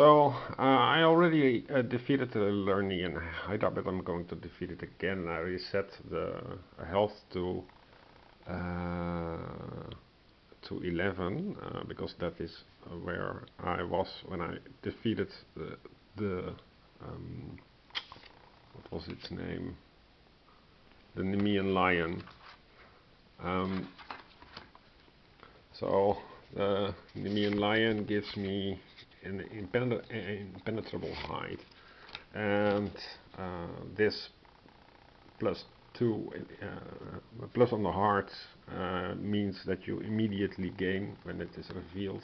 I already defeated the Lernian Hydra, but I'm going to defeat it again. I reset the health to 11 because that is where I was when I defeated the what was its name? The Nemean lion. So the Nemean lion gives me an impenetrable hide, and this +2 plus on the heart means that you immediately gain, when it is revealed,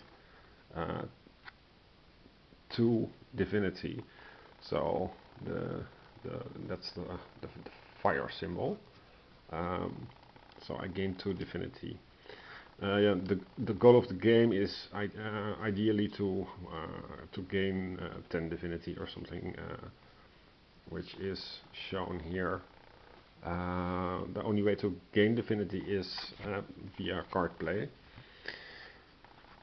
2 divinity. So that's the fire symbol. So I gain 2 divinity. Yeah, the goal of the game is ideally to gain 10 divinity or something, which is shown here. The only way to gain divinity is via card play.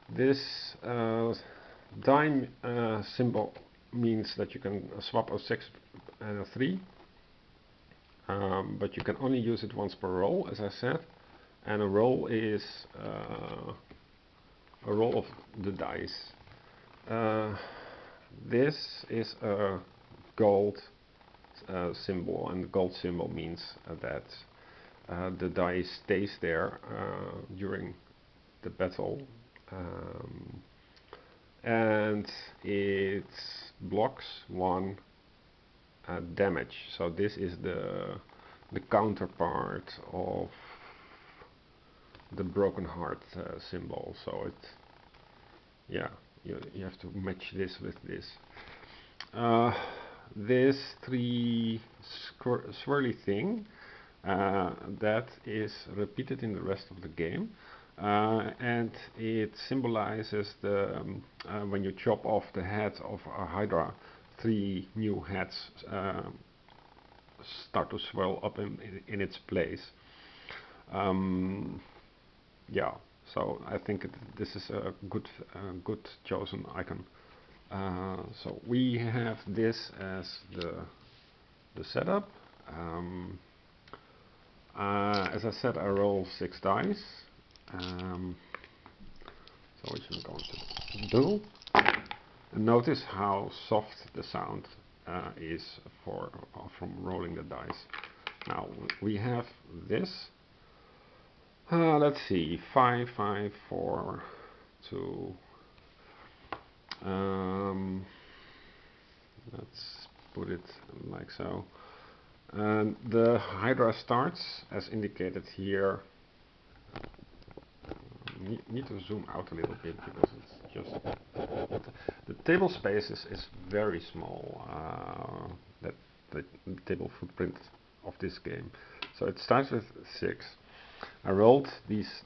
This dime symbol means that you can swap a 6 and a 3, but you can only use it once per roll, as I said. And a roll is a roll of the dice. This is a gold symbol, and the gold symbol means that the die stays there during the battle, and it blocks 1 damage. So this is the counterpart of the broken heart symbol. So it, yeah, you have to match this with this. This 3 swirly thing that is repeated in the rest of the game, and it symbolizes the when you chop off the head of a Hydra, 3 new heads start to swell up in its place. Yeah, so I think this is a good chosen icon. So we have this as the setup. As I said, I roll 6 dice. So which I'm going to do. And notice how soft the sound is from rolling the dice. Now we have this. Let's see, 5, 5, 4, 2. Let's put it like so. And the Hydra starts, as indicated here. Need to zoom out a little bit because it's just the table space is very small. That the table footprint of this game. So it starts with 6. I rolled these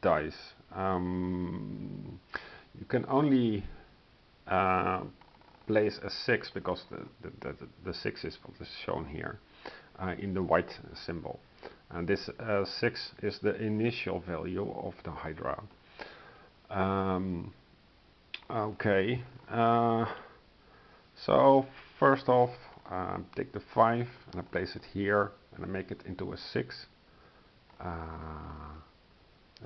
dice. You can only place a 6 because the 6 is what is shown here in the white symbol. And this 6 is the initial value of the Hydra. Okay, so first off, take the 5 and I place it here and I make it into a 6.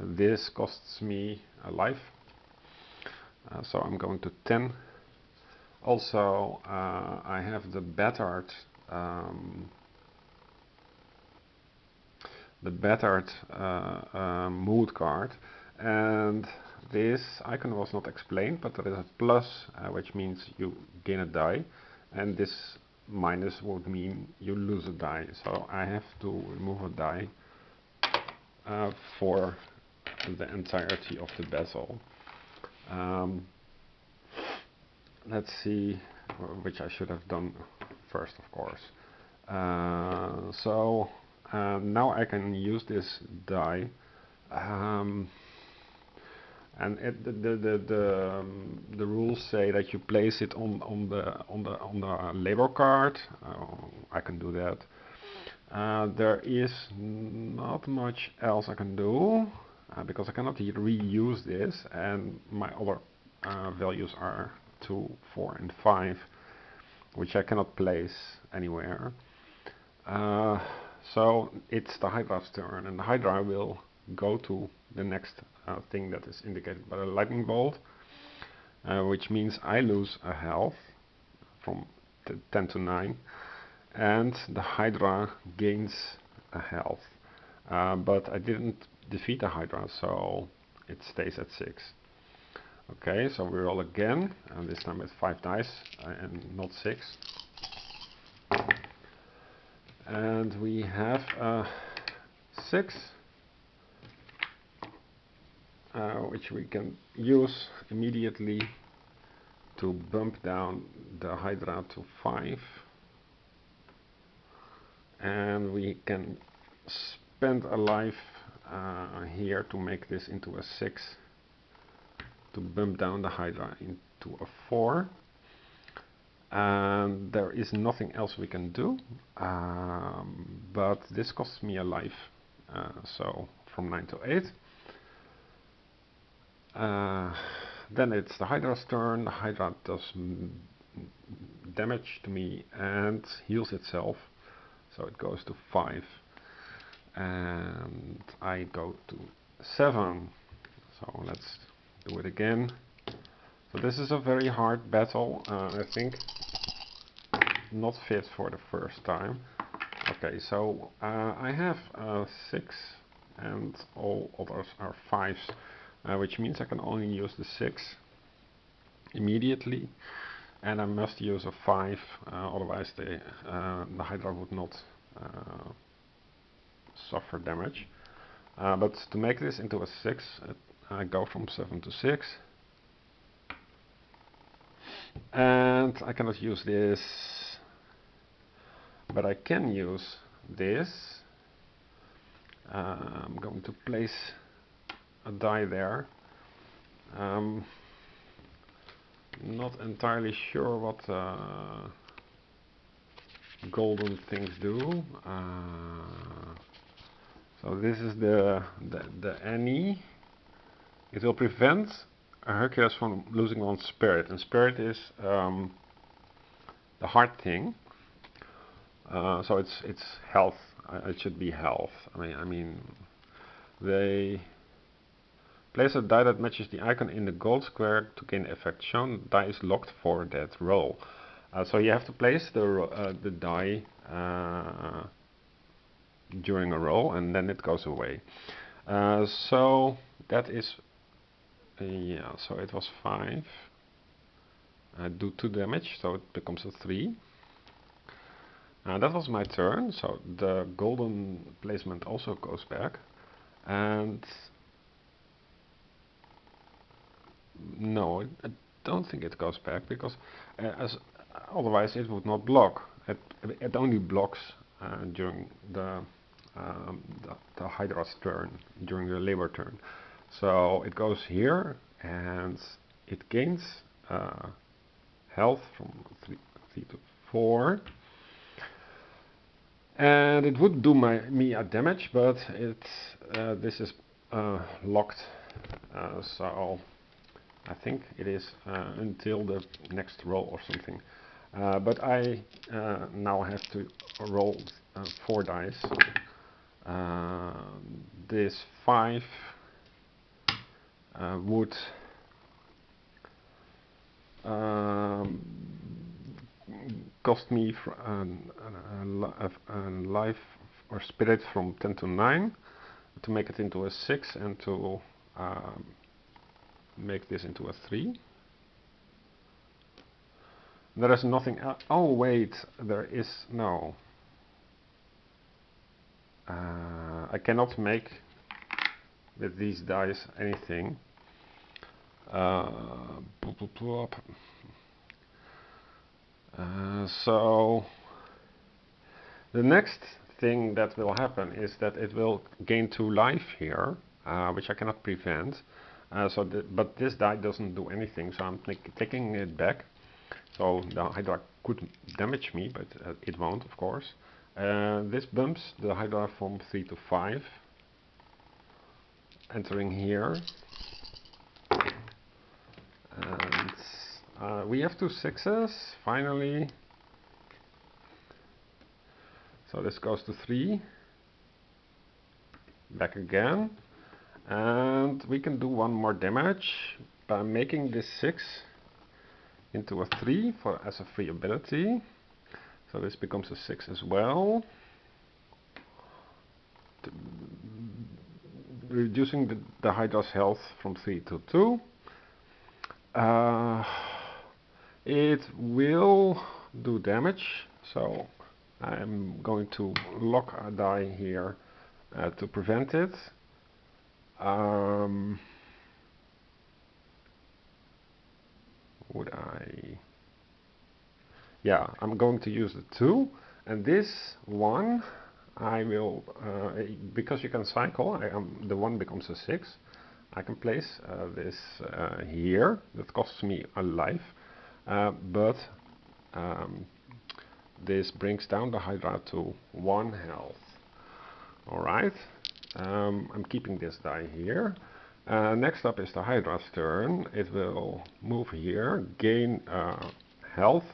This costs me a life, so I'm going to 10. Also, I have the battered mood card, and this icon was not explained, but there is a plus, which means you gain a die, and this minus would mean you lose a die. So I have to remove a die for the entirety of the battle. Let's see, which I should have done first, of course. Now I can use this die, and the rules say that you place it on the labor card. I can do that. There is not much else I can do because I cannot reuse this, and my other values are 2, 4 and 5, which I cannot place anywhere. So it's the Hydra's turn, and the Hydra will go to the next thing that is indicated by a lightning bolt, which means I lose a health from 10 to 9, and the Hydra gains a health. But I didn't defeat the Hydra, so it stays at 6. Okay, so we roll again, and this time with 5 dice and not 6. And we have 6, which we can use immediately to bump down the Hydra to 5. And we can spend a life here to make this into a 6, to bump down the Hydra into a 4. And there is nothing else we can do, but this costs me a life, so from 9 to 8. Then it's the Hydra's turn. The Hydra does damage to me and heals itself, so it goes to 5. And I go to 7. So let's do it again. So this is a very hard battle, I think. Not fit for the first time. Okay, so I have 6 and all others are 5s, which means I can only use the 6 immediately, and I must use a 5, otherwise the Hydra would not suffer damage. But to make this into a 6, I go from 7 to 6. And I cannot use this, but I can use this. I'm going to place a die there. Not entirely sure what golden things do. So this is the Annie. It will prevent Hercules from losing one spirit, and spirit is the hard thing. So it's health. It should be health. I mean, they place a die that matches the icon in the gold square to gain effect shown. Die is locked for that roll. So you have to place the die during a roll, and then it goes away. So that is. Yeah, so it was 5. I do 2 damage, so it becomes a 3. That was my turn, so the golden placement also goes back. And no, I don't think it goes back, because otherwise it would not block. It only blocks during the Hydra's turn, during the labor turn. So it goes here, and it gains health from 3 to 4. And it would do me a damage, but this is locked. So I think it is until the next roll or something. But I now have to roll 4 dice. This 5 would cost me a life or spirit from 10 to 9 to make it into a 6, and to make this into a 3. There is nothing else. Oh wait, there is no. I cannot make with these dice anything. So the next thing that will happen is that it will gain 2 life here, which I cannot prevent. But this die doesn't do anything, so I'm taking it back. So the Hydra could damage me, but it won't, of course. This bumps the Hydra from 3 to 5, entering here. And we have 2 6s, finally. So this goes to 3. Back again. And we can do 1 more damage by making this 6 into a 3 as a free ability. So this becomes a 6 as well. Reducing the Hydra's health from 3 to 2. It will do damage, so I'm going to lock a die here to prevent it. Would I? Yeah, I'm going to use the 2, and this 1 I will, because you can cycle, the 1 becomes a 6. I can place this here. That costs me a life, but this brings down the Hydra to 1 health. Alright, I'm keeping this die here. Next up is the Hydra's turn. It will move here, gain health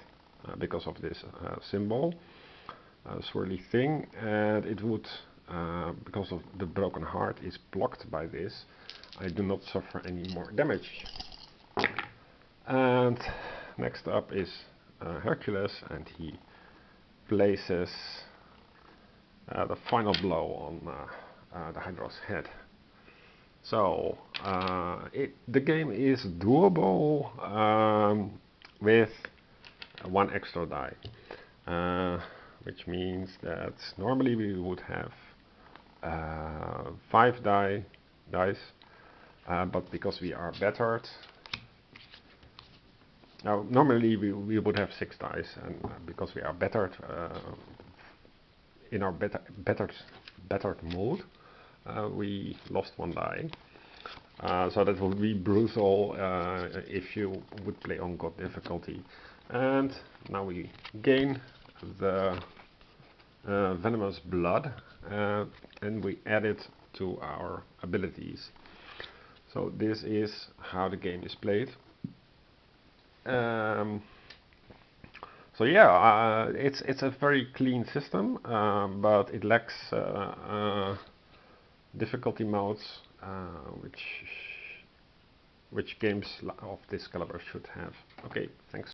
because of this symbol, swirly thing, and it would, because of the broken heart is blocked by this, I do not suffer any more damage. And next up is Hercules, and he places the final blow on the Hydra's head. So the game is doable with 1 extra die, which means that normally we would have 5 dice, but because we are bettered, now normally we would have 6 dice, and because we are bettered in our bettered mode, we lost 1 die. So that would be brutal if you would play on God difficulty. And now we gain the venomous blood, and we add it to our abilities. So this is how the game is played. So yeah, it's a very clean system, but it lacks difficulty modes, which games of this caliber should have. Okay, thanks.